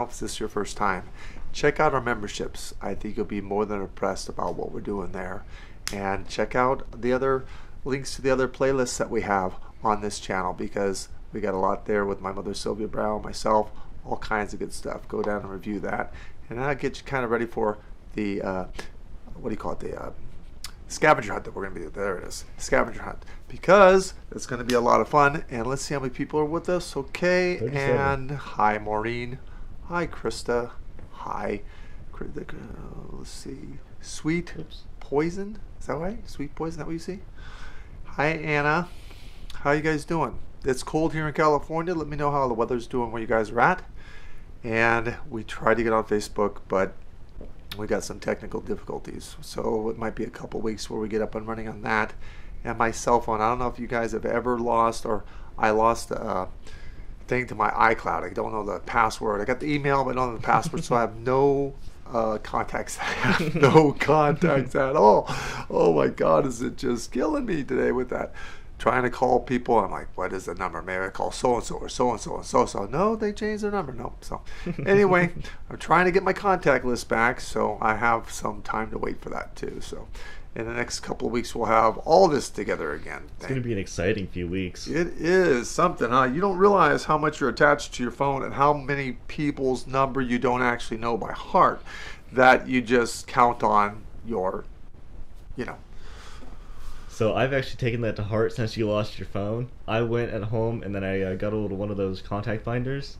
If this is your first time, check out our memberships. I think you'll be more than impressed about what we're doing there. And check out the other links to the other playlists that we have on this channel, because we got a lot there with my mother Sylvia Browne, myself, all kinds of good stuff. Go down and review that. And that'll get you kind of ready for the, what do you call it, the scavenger hunt that we're going to be, there it is, scavenger hunt, because it's going to be a lot of fun. And let's see how many people are with us. Okay, 37. and hi Maureen, hi Krista, hi, let's see, Sweet Poison, is that right? Sweet Poison, is that what you see? Hi Anna, how you guys doing? It's cold here in California. Let me know how the weather's doing where you guys are at. And we tried to get on Facebook, but we got some technical difficulties, so it might be a couple weeks where we get up and running on that. And my cell phone, I don't know if you guys have ever lost, or I lost a thing to my iCloud. I don't know the password. I got the email, but I don't know the password, so I have no contacts. I have no contacts at all. Oh my God, is it just killing me today with that? Trying to call people, I'm like, what is the number? Maybe I call so-and-so or so-and-so and so-and-so. No, they changed their number. No. So anyway, I'm trying to get my contact list back, so I have some time to wait for that too. So in the next couple of weeks, we'll have all this together again. It's going to be an exciting few weeks. It is something, huh? You don't realize how much you're attached to your phone and how many people's number you don't actually know by heart, that you just count on your, So I've actually taken that to heart since you lost your phone. I went at home and then I got a little one of those contact binders,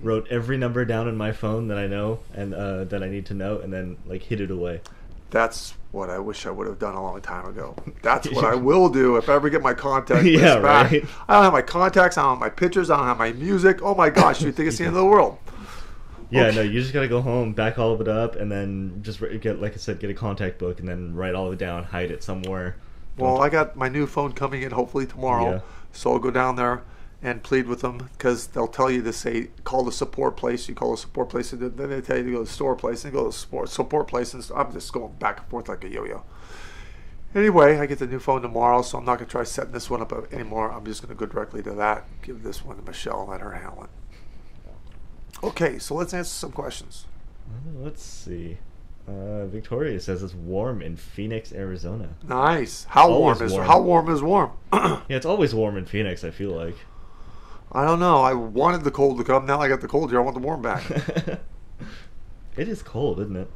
wrote every number down in my phone that I know and that I need to know, and then hid it away. That's what I wish I would have done a long time ago. That's what I will do if I ever get my contact list Yeah, back. right. I don't have my contacts, I don't have my pictures, I don't have my music. Oh my gosh, you think it's the end of the world. Yeah, Okay. no, you just gotta go home, back all of it up, and then just get, like I said, get a contact book, and then write all of it down, hide it somewhere. Well, I got my new phone coming in hopefully tomorrow, Yeah. so I'll go down there and plead with them, because they'll tell you to say, call the support place. You call the support place, and then they tell you to go to the store place, and go to the support place, and I'm just going back and forth like a yo-yo. Anyway, I get the new phone tomorrow, so I'm not going to try setting this one up anymore. I'm just going to go directly to that, give this one to Michelle, and let her handle it. Okay, so let's answer some questions. Let's see. Victoria says it's warm in Phoenix, Arizona. Nice. How Always warm is warm. How warm is warm? Yeah, it's always warm in Phoenix, I feel like. I don't know. I wanted the cold to come. Now I got the cold here. I want the warm back. It is cold, isn't it?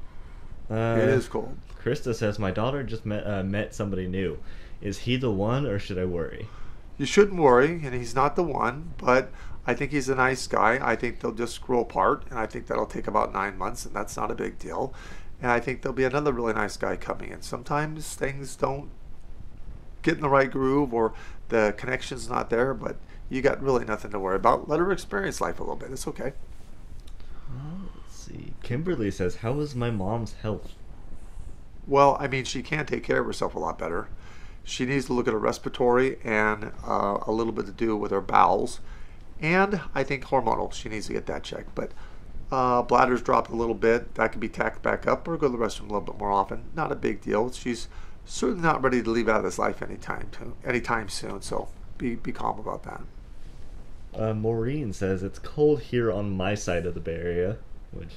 It is cold. Krista says, my daughter just met somebody new. Is he the one, or should I worry? You shouldn't worry, and he's not the one, but I think he's a nice guy. I think they'll just grow apart, and I think that'll take about 9 months, and that's not a big deal. And I think there'll be another really nice guy coming in. Sometimes things don't get in the right groove, or the connection's not there, but you got really nothing to worry about. Let her experience life a little bit. It's okay. Let's see. Kimberly says, how is my mom's health? Well, I mean, she can take care of herself a lot better. She needs to look at her respiratory and a little bit to do with her bowels. And I think hormonal. She needs to get that checked. But bladder's dropped a little bit. That can be tacked back up, or go to the restroom a little bit more often. Not a big deal. She's certainly not ready to leave out of this life anytime soon. So be calm about that. Maureen says, it's cold here on my side of the Bay Area, which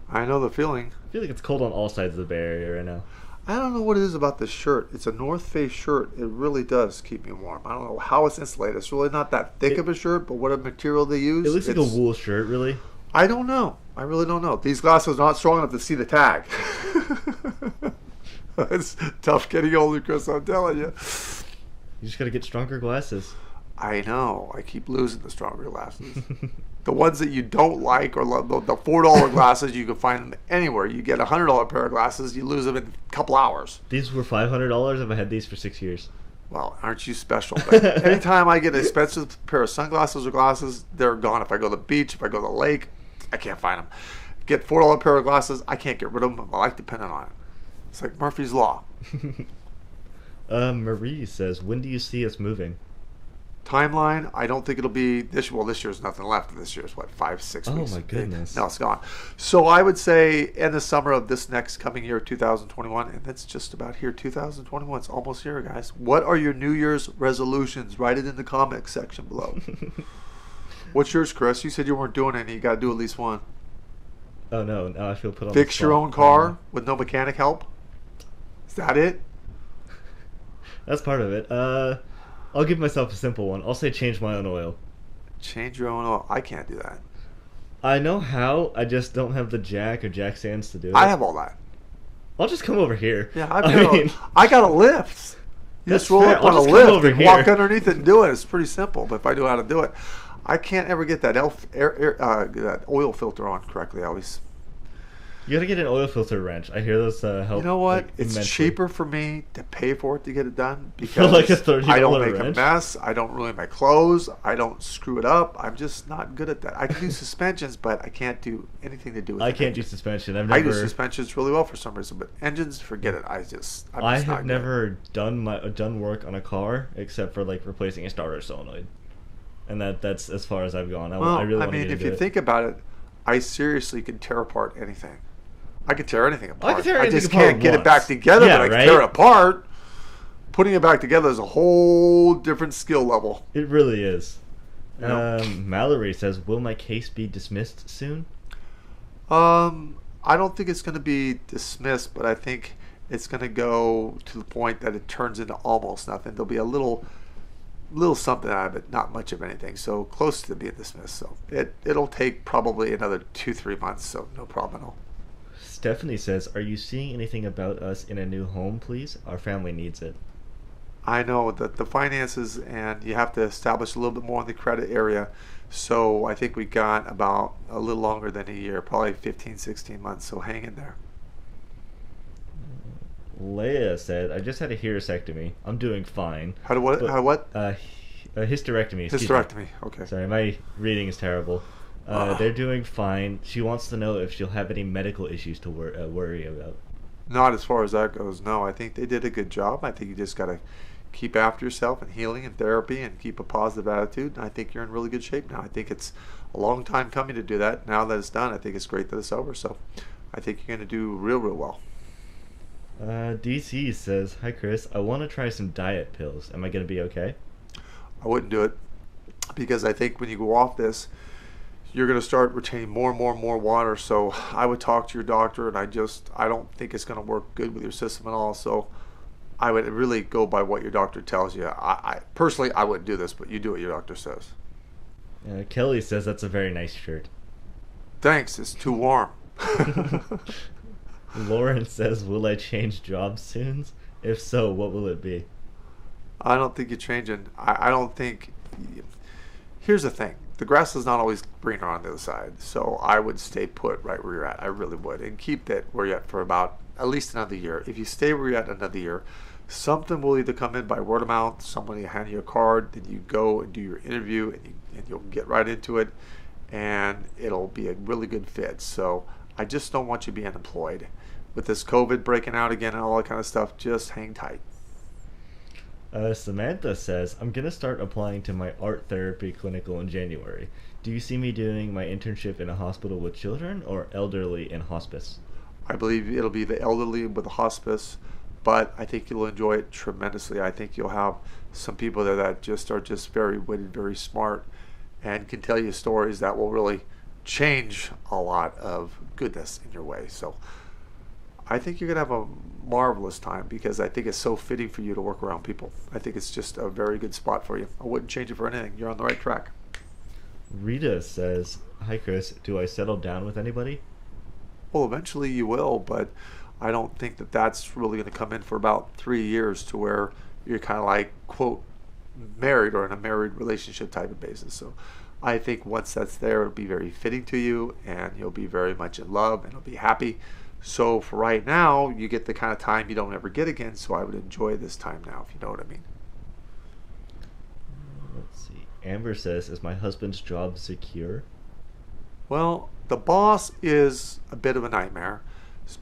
I know the feeling. I feel like it's cold on all sides of the Bay Area right now. I don't know what it is about this shirt. It's a North Face shirt. It really does keep me warm. I don't know how it's insulated. It's really not that thick of a shirt, but what a material they use. It looks like a wool shirt, really. I don't know. I really don't know. These glasses are not strong enough to see the tag. It's tough getting older, Chris, I'm telling you. You just gotta get stronger glasses. I know. I keep losing the stronger glasses. The ones that you don't like, or the $4 glasses, you can find them anywhere. You get a $100 pair of glasses, you lose them in a couple hours. These were $500. I've had these for 6 years. Well, aren't you special? But anytime I get an expensive pair of sunglasses or glasses, they're gone. If I go to the beach, if I go to the lake, I can't find them. Get $4 pair of glasses, I can't get rid of them. I like depending on it. It's like Murphy's Law. Marie says, when do you see us moving? Timeline, I don't think it'll be this. Well, this year's nothing left. This year's what, 5, 6 weeks? Oh my goodness! No, it's gone. So I would say in the summer of this next coming year, 2021, and that's just about here. 2021, it's almost here, guys. What are your New Year's resolutions? Write it in the comment section below. What's yours, Chris? You said you weren't doing any. You got to do at least one. Oh no, now I feel put on the Fix your spot. own car with no mechanic help? Is that it? That's part of it. I'll give myself a simple one. I'll say change my own oil. Change your own oil. I can't do that. I know how. I just don't have the jack or jack stands to do it. I have all that. I'll just come over here. Yeah, I got a lift. You That's just roll fair. up on I'll a just come lift over and here. walk underneath it and do it. It's pretty simple, but if I knew how to do it, I can't ever get that that oil filter on correctly. I always. You gotta get an oil filter wrench. I hear those help. You know what? like, It's immensely. cheaper for me to pay for it to get it done For because like a $30 I don't make wrench? a mess. I don't ruin my clothes. I don't screw it up. I'm just not good at that. I can do suspensions, but I can't do anything to do with I an can't do engine. suspension. I've I do never. suspensions really well for some reason, but engines, forget it. I'm just I not have good. never done work on a car except for like replacing a starter solenoid, and that's as far as I've gone. Well, I really want to mean, get if into you it. think about it, I seriously can tear apart anything. I can tear anything apart. I can tear anything just apart can't get it once. back together, Yeah, but I can right? tear it apart. Putting it back together is a whole different skill level. It really is. Yeah. Mallory says, "Will my case be dismissed soon?" I don't think it's going to be dismissed, but I think it's going to go to the point that it turns into almost nothing. There'll be a little something out of it, not much of anything. So close to being dismissed. So it'll take probably another 2-3 months. So no problem at all. Stephanie says, "Are you seeing anything about us in a new home, please? Our family needs it." I know that the finances and you have to establish a little bit more in the credit area. So I think we got about a little longer than a year, probably 15, 16 months. So hang in there. Leia said, "I just had a hysterectomy. I'm doing fine." How do what? But, How what? A hysterectomy. excuse me. Hysterectomy. Okay. Sorry, my reading is terrible. They're doing fine. She wants to know if she'll have any medical issues to worry about. Not as far as that goes. No, I think they did a good job. I think you just got to keep after yourself and healing and therapy and keep a positive attitude. And I think you're in really good shape now. I think it's a long time coming to do that. Now that it's done, I think it's great that it's over. So I think you're going to do real well. DC says, "Hi Chris, I want to try some diet pills. Am I going to be okay?" I wouldn't do it because I think when you go off this, you're going to start retaining more and more water. So I would talk to your doctor, and I don't think it's going to work good with your system at all. So I would really go by what your doctor tells you. I personally, I wouldn't do this, but you do what your doctor says. Kelly says, "That's a very nice shirt." Thanks, it's too warm. Lauren says, "Will I change jobs soon? If so, what will it be?" I don't think you're changing. I don't think. Here's the thing: the grass is not always greener on the other side. So I would stay put right where you're at. I really would, and keep that where you're at for about at least another year. If you stay where you're at another year, something will either come in by word of mouth. Somebody will hand you a card, then you go and do your interview, and you'll get right into it, and it'll be a really good fit. So I just don't want you to be unemployed. With this COVID breaking out again and all that kind of stuff, just hang tight. Samantha says, "I'm going to start applying to my art therapy clinical in January. Do you see me doing my internship in a hospital with children or elderly in hospice?" I believe it'll be the elderly with the hospice, but I think you'll enjoy it tremendously. I think you'll have some people there that are just very witty, very smart, and can tell you stories that will really change a lot of goodness in your way. So I think you're going to have a marvelous time because I think it's so fitting for you to work around people. I think it's just a very good spot for you. I wouldn't change it for anything. You're on the right track. Rita says, "Hi Chris, do I settle down with anybody?" Well, eventually you will, but I don't think that that's really going to come in for about 3 years to where you're kind of like, quote, married or in a married relationship type of basis. So I think once that's there, it'll be very fitting to you and you'll be very much in love and you'll be happy. So for right now, you get the kind of time you don't ever get again. So I would enjoy this time now, if you know what I mean. Let's see. Amber says, "Is my husband's job secure?" Well, the boss is a bit of a nightmare,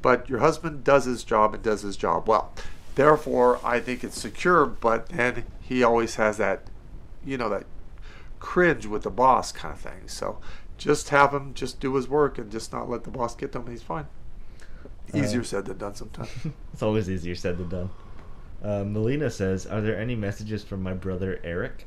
but your husband does his job and does his job well. Therefore, I think it's secure, but then he always has that, that cringe with the boss kind of thing. So just have him just do his work and just not let the boss get to him and he's fine. Easier said than done sometimes. It's always easier said than done. Melina says, "Are there any messages from my brother Eric?"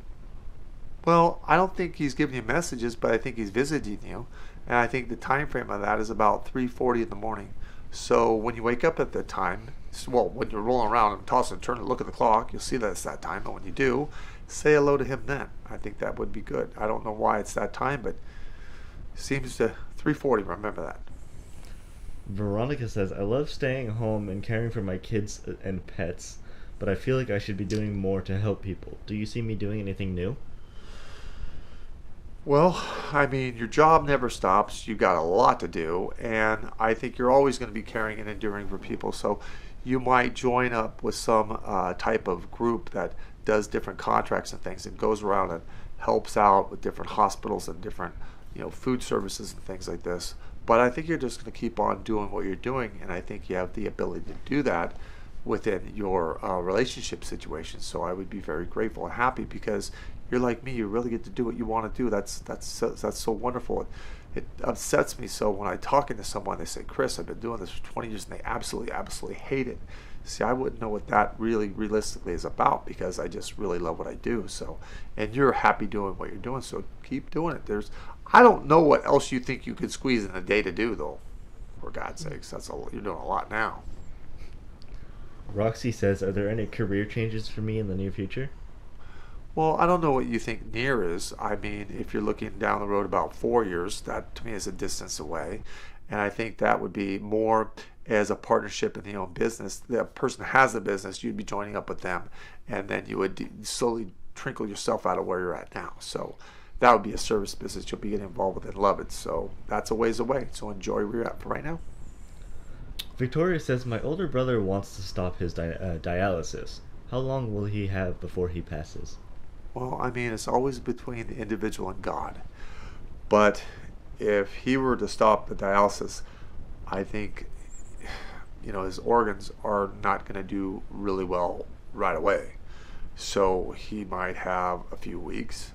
Well, I don't think he's giving you messages, but I think he's visiting you, and I think the time frame of that is about 3:40 in the morning. So when you wake up at that time, well, when you're rolling around and tossing and turning, look at the clock, you'll see that it's that time. But when you do, say hello to him then. I think that would be good. I don't know why it's that time, but it seems to 3:40. Remember that. Veronica says, I love staying home and caring for my kids and pets, but I feel like I should be doing more to help people. Do you see me doing anything new? Well, I mean, your job never stops. You got a lot to do, and I think you're always going to be caring and enduring for people. So you might join up with some type of group that does different contracts and things and goes around and helps out with different hospitals and different, food services and things like this. But I think you're just going to keep on doing what you're doing, and I think you have the ability to do that within your relationship situation. So I would be very grateful and happy because you're like me. You really get to do what you want to do. That's so wonderful. It upsets me so when I talking to someone, they say, Chris, I've been doing this for 20 years, and they absolutely hate it. See, I wouldn't know what that really realistically is about because I just really love what I do. So, and you're happy doing what you're doing, so keep doing it. I don't know what else you think you could squeeze in a day to do, though. For God's sakes, you're doing a lot now. Roxy says, are there any career changes for me in the near future? Well, I don't know what you think near is. I mean, if you're looking down the road about 4 years, that to me is a distance away. And I think that would be more as a partnership in the own business. The person has the business, you'd be joining up with them, and then you would slowly trickle yourself out of where you're at now. So that would be a service business you'll be getting involved with and love it. So that's a ways away. So enjoy where you're at for right now. Victoria says, my older brother wants to stop his dialysis. How long will he have before he passes? Well, I mean, it's always between the individual and God. But if he were to stop the dialysis, I think, his organs are not going to do really well right away. So he might have a few weeks.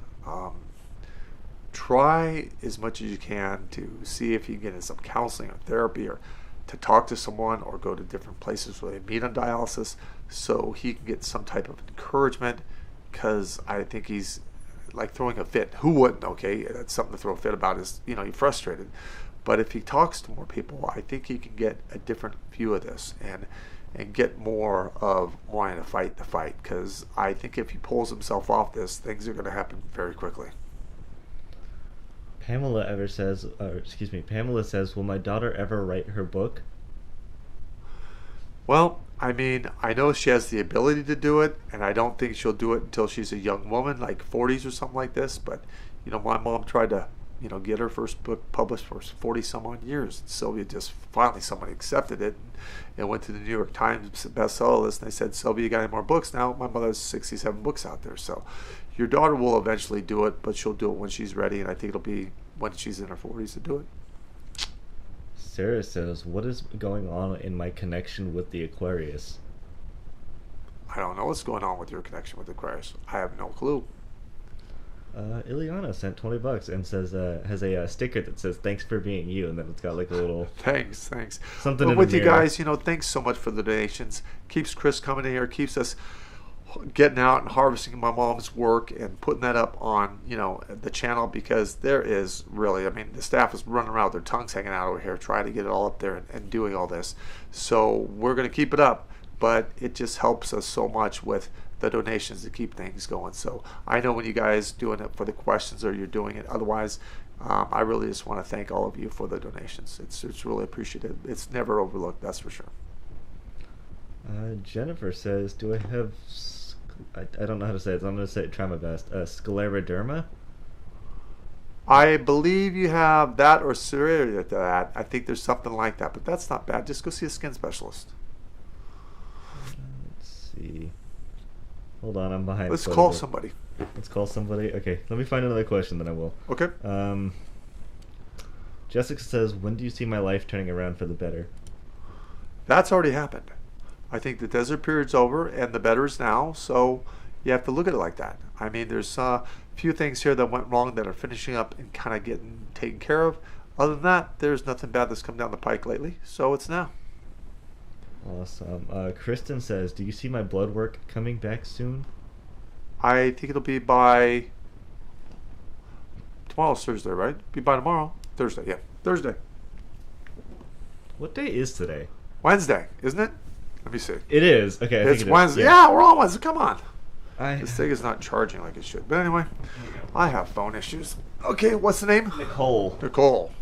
Try as much as you can to see if you can get in some counseling or therapy or to talk to someone or go to different places where they meet on dialysis so he can get some type of encouragement, because I think he's like throwing a fit. Who wouldn't? Okay, that's something to throw a fit about is, you're frustrated. But if he talks to more people, I think he can get a different view of this and get more of wanting to fight the fight, because I think if he pulls himself off this, things are going to happen very quickly. Pamela says, will my daughter ever write her book? Well, I mean, I know she has the ability to do it, and I don't think she'll do it until she's a young woman, like 40s or something like this. But, my mom tried to, get her first book published for 40 some odd years. And Sylvia just finally somebody accepted it and went to the New York Times bestseller list, and they said, Sylvia, you got any more books? Now my mother has 67 books out there. So your daughter will eventually do it, but she'll do it when she's ready, and I think it'll be when she's in her 40s to do it. Sarah says, what is going on in my connection with the Aquarius? I don't know what's going on with your connection with the Aquarius. I have no clue. Ileana sent $20 and says has a sticker that says thanks for being you, and then it's got like a little thanks something with you mirror. Guys, thanks so much for the donations. Keeps Chris coming in here, keeps us getting out and harvesting my mom's work and putting that up on the channel, because there is really, I mean, the staff is running around with their tongues hanging out over here trying to get it all up there and doing all this. So we're going to keep it up, but it just helps us so much with the donations to keep things going. So I know when you guys doing it for the questions or you're doing it otherwise, I really just want to thank all of you for the donations. It's really appreciated. It's never overlooked, that's for sure. Jennifer says, do I have I don't know how to say it, so I'm going to try my best. Scleroderma? I believe you have that or superior to that. I think there's something like that, but that's not bad. Just go see a skin specialist. Let's see. Hold on, I'm behind. Let's call somebody. Let's call somebody. Okay, let me find another question, then I will. Okay. Jessica says, when do you see my life turning around for the better? That's already happened. I think the desert period's over and the better is now, so you have to look at it like that. I mean, there's a few things here that went wrong that are finishing up and kind of getting taken care of. Other than that, there's nothing bad that's come down the pike lately, so it's now. Awesome. Kristen says, do you see my blood work coming back soon? I think it'll be by Tomorrow's Thursday, right? Be by tomorrow. Thursday, yeah. Thursday. What day is today? Wednesday, isn't it? Let me see. It is. Okay, I It's think it Wednesday. is. Yeah, we're on Wednesday. Come on. I, This thing is not charging like it should. But anyway, I have phone issues. Okay, what's the name? Nicole. Nicole.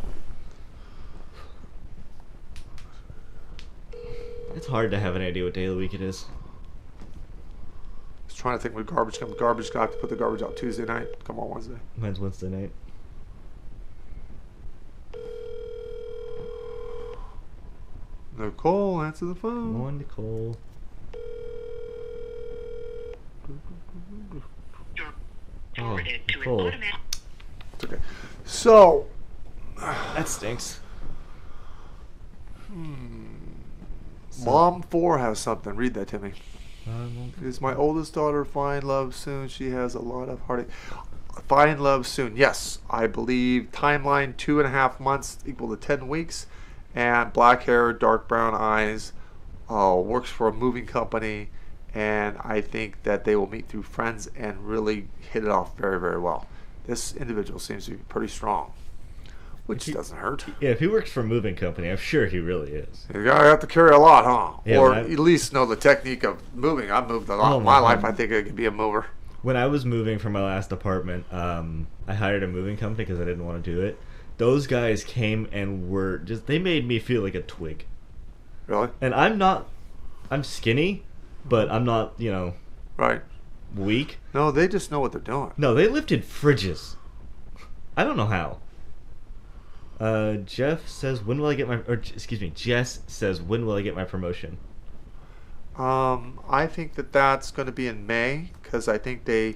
It's hard to have an idea what day of the week it is. I was trying to think when garbage comes. Garbage, got to put the garbage out Tuesday night. Come on, Wednesday. Mine's Wednesday night. Nicole, answer the phone. Come on, Nicole. Forwarded to an Nicole. automatic. It's okay. So, That stinks. Mom 4 has something. Read that to me. Um, Is my oldest daughter find love soon? She has a lot of heartache. Find love soon. Yes, I believe timeline 2.5 months equal to 10 weeks. And black hair, dark brown eyes, works for a moving company. And I think that they will meet through friends and really hit it off very, very well. This individual seems to be pretty strong, which doesn't hurt. Yeah, if he works for a moving company, I'm sure he really is. You gotta have to carry a lot, huh? Yeah, or when at least know the technique of moving. I've moved a lot Oh, in my my life. God. I think I could be a mover. When I was moving from my last apartment, I hired a moving company because I didn't want to do it. Those guys came and were just, they made me feel like a twig. Really? And I'm skinny, but I'm not, Right. weak. No, they just know what they're doing. No, they lifted fridges. I don't know how. Jeff says, when will I get my, or excuse me, Jess says, when will I get my promotion? I think that that's going to be in May because I think they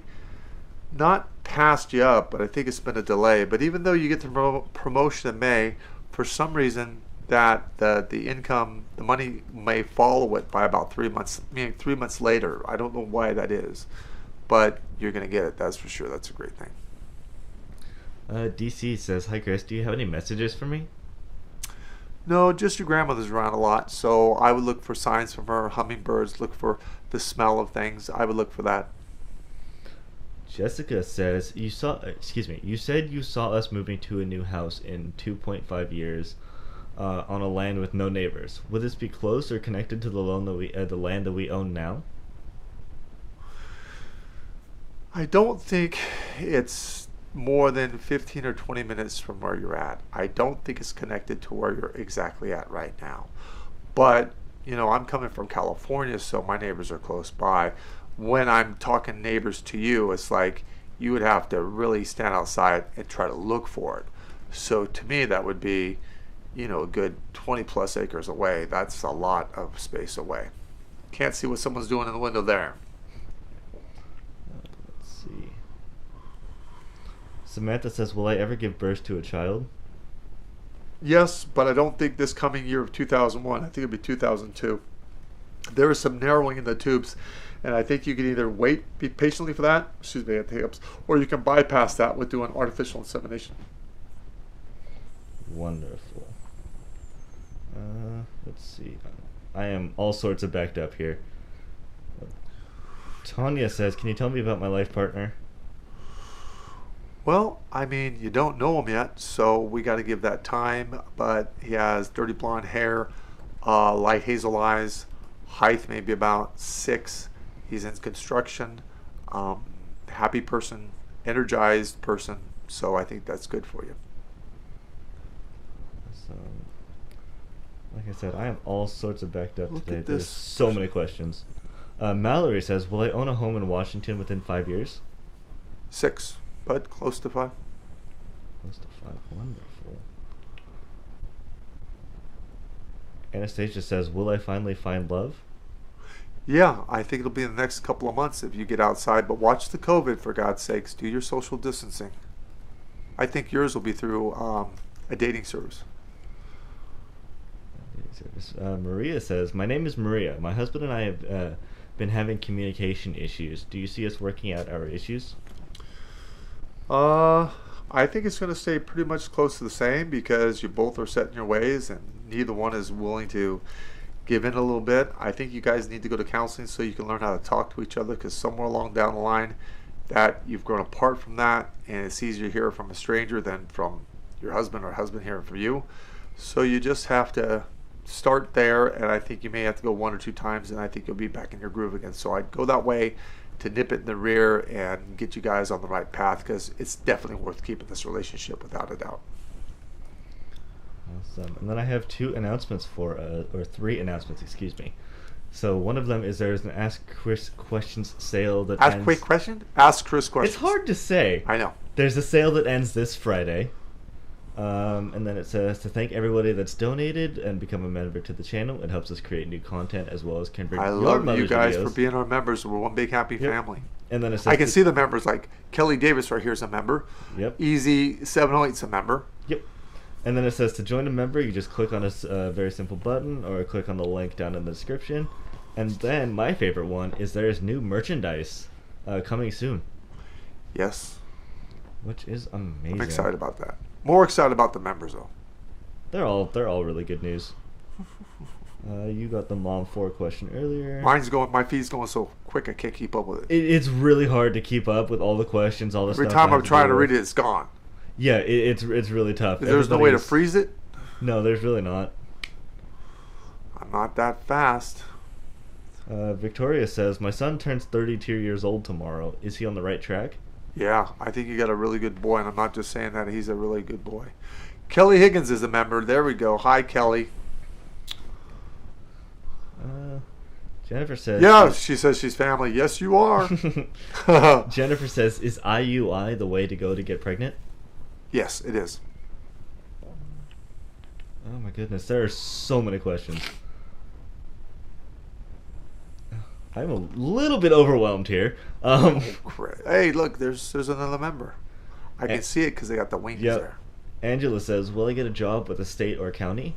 not passed you up, but I think it's been a delay. But even though you get the promotion in May, for some reason that the income, the money may follow it by about 3 months. Meaning 3 months later. I don't know why that is, but you're going to get it. That's for sure. That's a great thing. DC says, hi Chris, do you have any messages for me? No, just your grandmother's around a lot, so I would look for signs from her. Hummingbirds, look for the smell of things. I would look for that. Jessica says, you said you saw us moving to a new house in 2.5 years on a land with no neighbors. Would this be close or connected to the land that we own now? I don't think it's more than 15 or 20 minutes from where you're at. I don't think it's connected to where you're exactly at right now. But, I'm coming from California, so my neighbors are close by. When I'm talking neighbors to you, it's like you would have to really stand outside and try to look for it. So to me, that would be, a good 20 plus acres away. That's a lot of space away. Can't see what someone's doing in the window there. Let's see. Samantha says, will I ever give birth to a child? Yes, but I don't think this coming year of 2001. I think it'll be 2002. There is some narrowing in the tubes, and I think you can either be patiently for that, at the hips, or you can bypass that with doing artificial insemination. Wonderful. Let's see. I am all sorts of backed up here. Tanya says, can you tell me about my life partner? Well, you don't know him yet, so we got to give that time. But he has dirty blonde hair, light hazel eyes, height maybe about 6. He's in construction, happy person, energized person. So I think that's good for you. So, like I said, I am all sorts of backed up Look today. at There's this. so many questions. Mallory says, will I own a home in Washington within 5 years? 6, but close to 5. Close to 5. Wonderful. Anastasia says, will I finally find love? Yeah, I think it'll be in the next couple of months if you get outside. But watch the COVID, for God's sakes. Do your social distancing. I think yours will be through a dating service. Maria says, my name is Maria. My husband and I have been having communication issues. Do you see us working out our issues? I think it's going to stay pretty much close to the same because you both are set in your ways and neither one is willing to give in a little bit. I think you guys need to go to counseling so you can learn how to talk to each other because somewhere along down the line that you've grown apart from that, and it's easier to hear from a stranger than from your husband or husband hearing from you. So you just have to start there, and I think you may have to go 1 or 2 times, and I think you'll be back in your groove again. So I'd go that way to nip it in the rear and get you guys on the right path, because it's definitely worth keeping this relationship without a doubt. Awesome. And then I have 2 announcements or 3 announcements, excuse me. So one of them is there's an Ask Chris Questions sale that Ask ends... quick question? Ask Chris questions. It's hard to say. I know. There's a sale that ends this Friday. And then it says to thank everybody that's donated and become a member to the channel. It helps us create new content as well as can bring I your love you mother's guys videos. for being our members. We're one big happy Yep. family. And then it says I can see the members, like Kelly Davis right here is a member. Yep. Easy 708 is a member. Yep. And then it says to join a member, you just click on a very simple button or click on the link down in the description. And then my favorite one is there's new merchandise coming soon. Yes. Which is amazing. I'm excited about that. More excited about the members, though. They're all really good news. You got the Mom 4 question earlier. My feed's going so quick I can't keep up with it. It's really hard to keep up with all the questions, all the Every stuff. time I I'm have trying to deal read with. it, it's gone. Yeah, it's really tough. There's no way to Everybody's- freeze it. No, there's really not. I'm not that fast. Victoria says, my son turns 32 years old tomorrow. Is he on the right track? Yeah, I think you got a really good boy, and I'm not just saying that. He's a really good boy. Kelly Higgins is a member. There we go. Hi, Kelly. Jennifer says... Yeah, she says she's family. Yes, you are. Jennifer says, is IUI the way to go to get pregnant? Yes, it is. Oh my goodness, there are so many questions. I'm a little bit overwhelmed here. Hey, look, there's another member. I can see it because they got the wings there. Angela says, will I get a job with a state or county?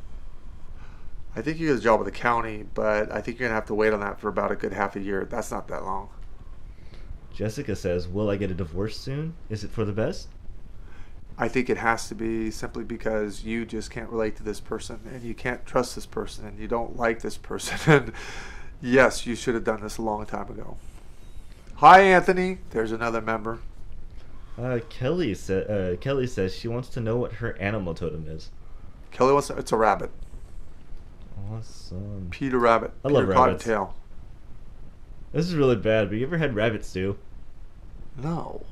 I think you get a job with the county, but I think you're going to have to wait on that for about a good half a year. That's not that long. Jessica says, will I get a divorce soon? Is it for the best? I think it has to be simply because you just can't relate to this person, and you can't trust this person, and you don't like this person. And yes, you should have done this a long time ago. Hi, Anthony. There's another member. Kelly says she wants to know what her animal totem is. Kelly wants to, it's a rabbit. Awesome. Peter Rabbit. I love Peter rabbits. Cottontail. This is really bad, but you ever had rabbit stew? No.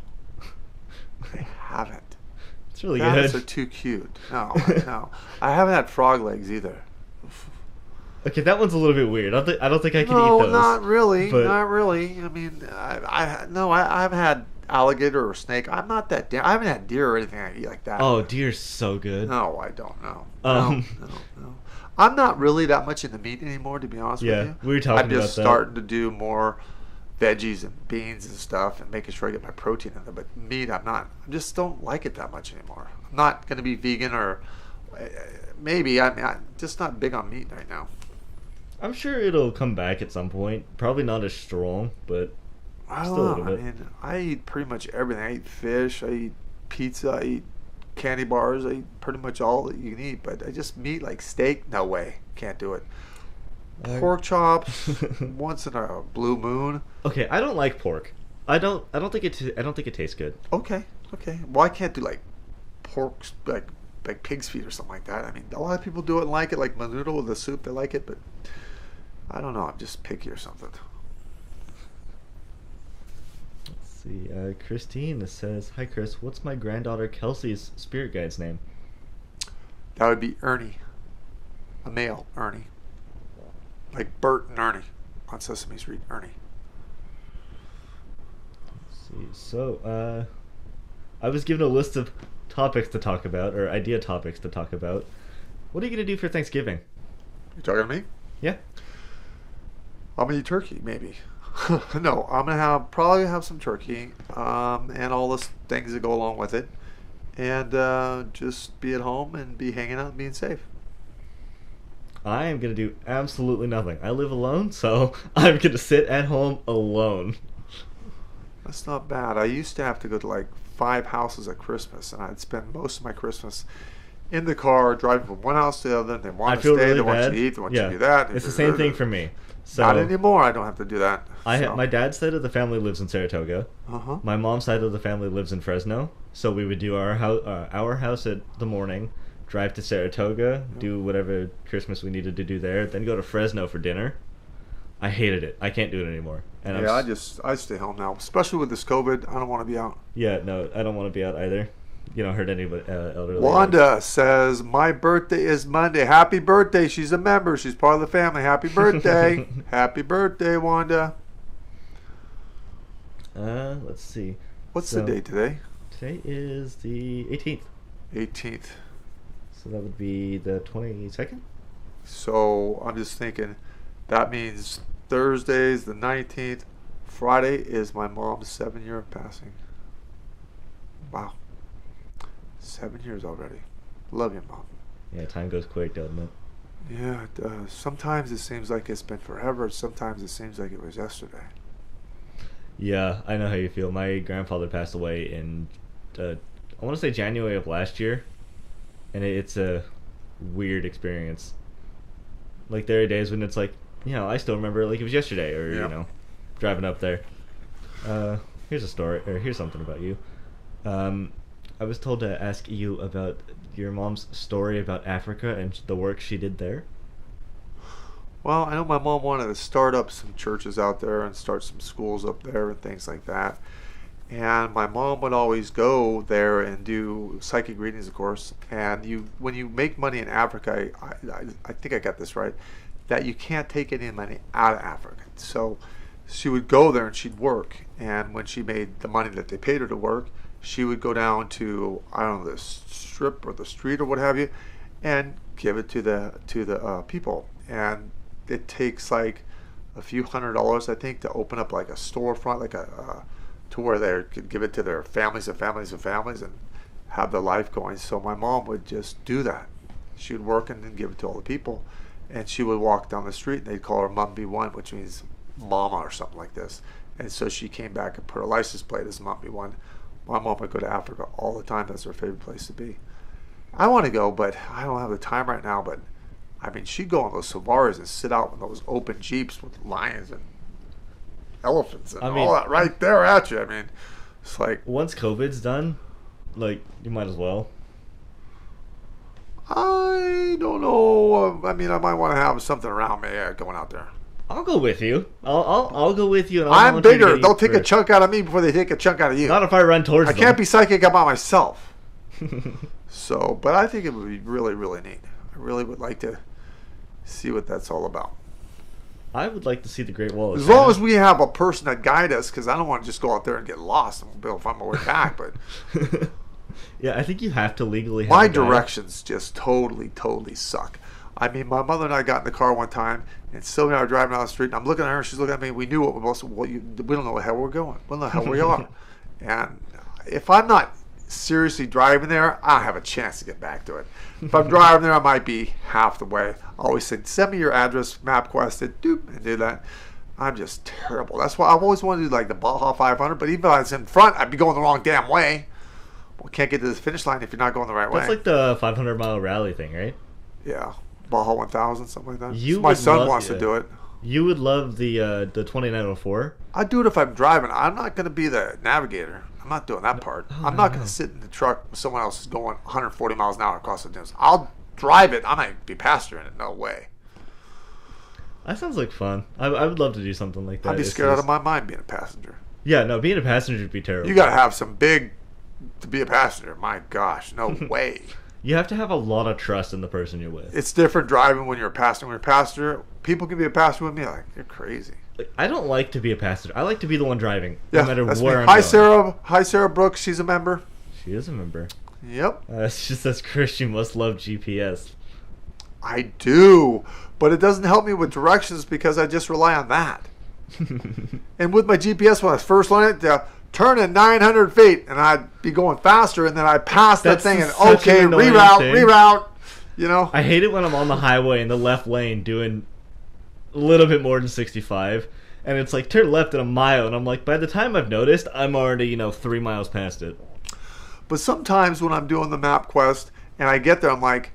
I haven't. It's really Rabbits good. are too cute. No, no. I haven't had frog legs either. Okay, that one's a little bit weird. I don't think I can eat No, those. not really. but- Not really. I mean, I haven't had alligator or snake. I'm not that. I haven't had deer or anything I eat like that. Oh, deer's so good. No, I don't know. Um, No. I'm not really that much into meat anymore, to be honest Yeah, with you. we were talking I'm just about that. starting to do more veggies and beans and stuff and making sure I get my protein in there. But meat, I'm not. I just don't like it that much anymore. I'm not going to be vegan or maybe. I'm just not big on meat right now. I'm sure it'll come back at some point. Probably not as strong, but I still a don't little know. I bit. mean, I eat pretty much everything. I eat fish. I eat pizza. I eat candy bars. I eat pretty much all that you can eat. But I just meat like steak. No way. Can't do it. Pork chops once in a blue moon. Okay, I don't like pork. I don't think it tastes good. Okay. Well, I can't do like pork like pig's feet or something like that. I mean, a lot of people do it and like it, like menudo with the soup. They like it, but I don't know. I'm just picky or something. Let's see. Christine says, "Hi Chris, what's my granddaughter Kelsey's spirit guide's name?" That would be Ernie, a male Ernie, like Bert and Ernie on Sesame Street. Ernie. Let's see. So, I was given a list of topics to talk about, or idea topics to talk about. What are you gonna do for Thanksgiving? You talking to me? Yeah. I'm gonna eat turkey, maybe. No, I'm gonna probably have some turkey, and all the things that go along with it, and just be at home and be hanging out and being safe. I am gonna do absolutely nothing. I live alone, so I'm gonna sit at home alone. That's not bad. I used to have to go to like 5 houses at Christmas, and I'd spend most of my Christmas in the car driving from one house to the other. And they want I to feel stay, really they want bad. you to eat, they want Yeah. you to do that. It's the same thing for me. So Not anymore. I don't have to do that. My dad's side of the family lives in Saratoga. Uh-huh. My mom's side of the family lives in Fresno. So we would do our house at the morning, drive to Saratoga, do whatever Christmas we needed to do there, then go to Fresno for dinner. I hated it. I can't do it anymore. And I stay home now, especially with this COVID. I don't want to be out. Yeah, no, I don't want to be out either. You don't hurt anybody elderly. Wanda says, my birthday is Monday. Happy birthday. She's a member. She's part of the family. Happy birthday. Happy birthday, Wanda. Let's see. What's the date today? Today is the 18th. 18th. So that would be the 22nd? So I'm just thinking that means Thursday's the 19th. Friday is my mom's 7-year passing. Wow. 7 years already. Love you, Mom. Yeah, time goes quick, doesn't it? Yeah, it does. Sometimes it seems like it's been forever. Sometimes it seems like it was yesterday. Yeah, I know how you feel. My grandfather passed away in, I want to say January of last year. And it's a weird experience. Like, there are days when it's like, I still remember it like it was yesterday. Or, driving up there. Here's a story, or here's something about you. I was told to ask you about your mom's story about Africa and the work she did there. Well, I know my mom wanted to start up some churches out there and start some schools up there and things like that. And my mom would always go there and do psychic readings, of course. And when you make money in Africa, I think I got this right, that you can't take any money out of Africa. So she would go there and she'd work. And when she made the money that they paid her to work, she would go down to, I don't know, the strip or the street or what have you, and give it to the people. And it takes like a few $100s, I think, to open up like a storefront, like to where they could give it to their families and families and families and have their life going. So my mom would just do that. She would work and then give it to all the people. And she would walk down the street and they'd call her Mum B1, which means Mama or something like this. And so she came back and put her license plate as Mum B1. My mom would go to Africa all the time. That's her favorite place to be. I want to go, but I don't have the time right now. But I mean, she'd go on those safaris and sit out in those open jeeps with lions and elephants and all that right there at you. I mean, it's like, once COVID's done, like, you might as well. I don't know. I mean, I might want to have something around me going out there. I'll go with you. I'll go with you. And I'm bigger. They'll take a chunk out of me before they take a chunk out of you. Not if I run towards them. I can't be psychic about myself. So, but I think it would be really, really neat. I really would like to see what that's all about. I would like to see the Great Wall of China. As long as we have a person that guide us, because I don't want to just go out there and get lost and be able to find my way back. But yeah, I think you have to legally have my directions just totally suck. I mean, my mother and I got in the car one time, and Sylvia and I were driving down the street, and I'm looking at her, and she's looking at me. We knew what we both. We don't know the hell we're going. We don't know the hell we are. And if I'm not seriously driving there, I don't have a chance to get back to it. If I'm driving there, I might be half the way. I always say, send me your address, MapQuest, and do that. I'm just terrible. That's why I've always wanted to do like the Baja 500, but even if I was in front, I'd be going the wrong damn way. Well, can't get to the finish line if you're not going the right way. That's like the 500-mile rally thing, right? Yeah. Baja 1000, something like that. My son wants to do it. You would love the 2904. I'd do it if I'm driving. I'm not going to be the navigator. I'm not doing that part. I'm not going to sit in the truck with someone else going 140 miles an hour across the distance. I'll drive it. I might be passenger in it. No way. That sounds like fun. I would love to do something like that. I'd be scared out of my mind being a passenger. Yeah, no, being a passenger would be terrible. You got to have some big to be a passenger. My gosh, no way. You have to have a lot of trust in the person you're with. It's different driving when you're a passenger. When you're a passenger, people can be a passenger with me. Like, you're crazy. Like, I don't like to be a passenger. I like to be the one driving, no matter where I'm going. Hi, Sarah Brooks. She's a member. She is a member. Yep. She says, Chris, you must love GPS. I do, but it doesn't help me with directions because I just rely on that. And with my GPS, when I first learned it, turn in 900 feet, and I'd be going faster, and then I'd pass that thing, and okay, reroute, you know? I hate it when I'm on the highway in the left lane doing a little bit more than 65, and it's like, turn left in a mile, and I'm like, by the time I've noticed, I'm already, 3 miles past it. But sometimes when I'm doing the map quest, and I get there, I'm like,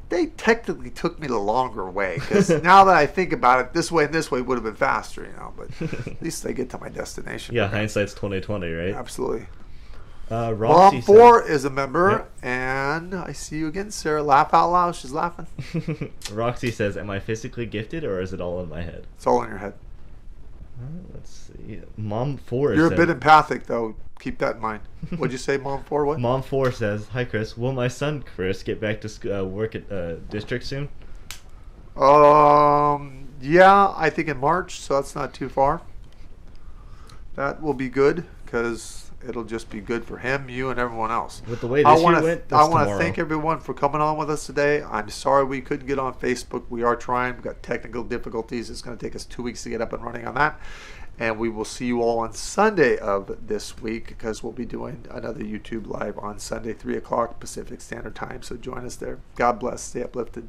they technically took me the longer way, because now that I think about it, this way and this way would have been faster, you know. But at least I get to my destination. Yeah, hindsight's 2020, right? Absolutely. Roxy Mom 4 says, is a member, Yep. and I see you again, Sarah. Laugh out loud. She's laughing. Roxy says, "Am I physically gifted, or is it all in my head?" It's all in your head. Let's see. Mom 4 You're a said, bit empathic, though. Keep that in mind. What'd you say, Mom 4? What? Mom 4 says, "Hi Chris, will my son Chris get back to work at district soon?" Yeah, I think in March, so that's not too far. That will be good, because it'll just be good for him, you, and everyone else. With the way this year went, I that's want to tomorrow. thank everyone for coming on with us today. I'm sorry we couldn't get on Facebook. We are trying. We've got technical difficulties. It's going to take us 2 weeks to get up and running on that. And we will see you all on Sunday of this week, because we'll be doing another YouTube Live on Sunday, 3 o'clock Pacific Standard Time. So join us there. God bless. Stay uplifted.